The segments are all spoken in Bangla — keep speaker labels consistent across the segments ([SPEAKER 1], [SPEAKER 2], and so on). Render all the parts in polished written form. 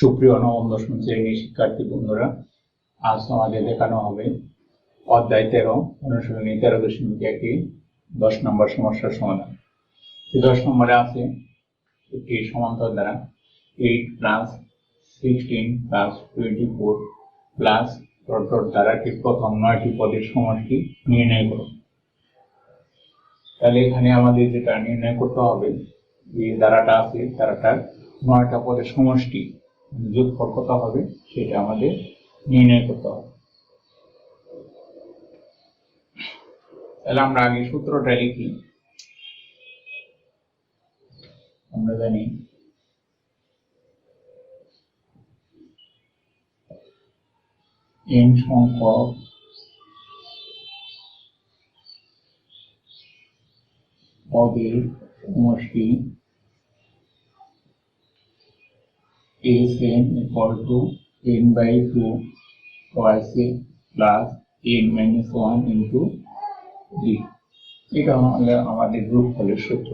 [SPEAKER 1] সুপ্রিয় নবম-দশম শ্রেণীর শিক্ষার্থী বন্ধুরা, আজ আমাদের দেখানো হবে অধ্যায় 13 অনুশীলনী 13.1 10 নম্বর সমস্যার সমাধান। 10 নম্বরে আছে একটি সমান্তর দ্বারা 8 + 16 + 24 প্লাস দ্বারাটির প্রথম 9টি পদের সমষ্টি নির্ণয় করো। তাহলে এখানে আমাদের যেটা নির্ণয় করতে হবে, যে দ্বারাটা আছে দ্বারাটার 9টা পদের সমষ্টি যোগফল কত হবে সেটা আমাদের নির্ণয় করতে হবে। তাহলে আমরা আগে সূত্রটা লিখি। আমরা জানি n সংখ্যক পদের সমষ্টি Sn = n/2 twice plus n-1 into d। এটা হলো আমাদের যোগফলের সূত্র।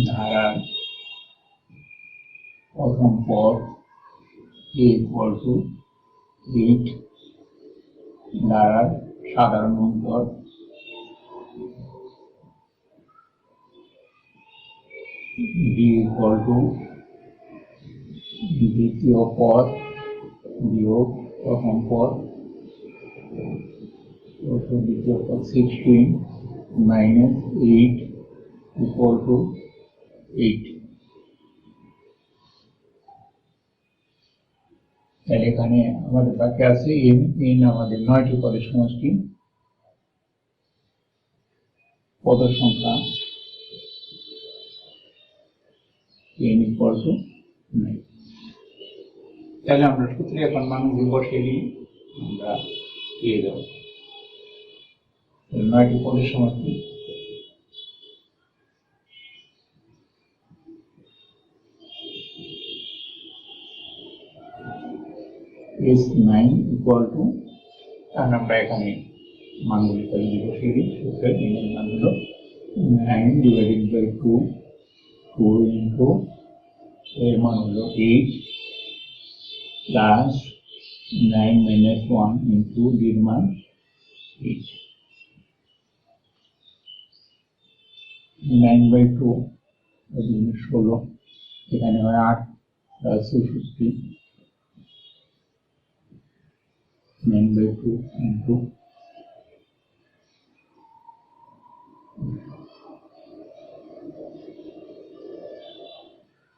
[SPEAKER 1] ধারার প্রথম পদ a = 8, ধারার সাধারণ অন্তর d = দ্বিতীয় পদ বিয়োগ প্রথম পদ, দ্বিতীয় পদ 16 - 8 = 8। তাহলে এখানে আমাদের বাকি আছে n আমাদের 9টি পদের সমষ্টি, পদের সংখ্যা n = 9। তাহলে আমরা সূত্রে এখন মানগুলো বসিয়ে দিই, আমরা পেয়ে যাব 9টি পদের সমষ্টি S9 = আমরা এখানে মানগুলি বসিয়ে দিই। সূত্রে n এর মান হলো 9/2, 2 into এর মান হলো 8 plus 9 - 1 into d এর মান 8। 9/2 16, এখানে হয় 8 + 64, 9/2 into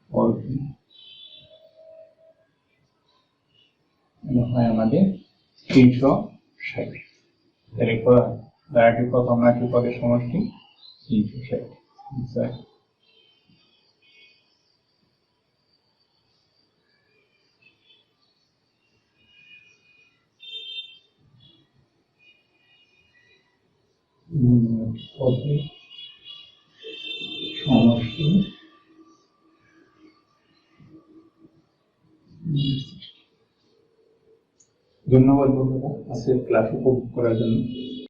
[SPEAKER 1] 14 হয় আমাদের 360। তাহলে ধারাটির প্রথম 9টি পদের সমষ্টি 360। পদের সমষ্টি ধন্যবাদ বন্ধুরা আজকের ক্লাস উপভোগ করার জন্য।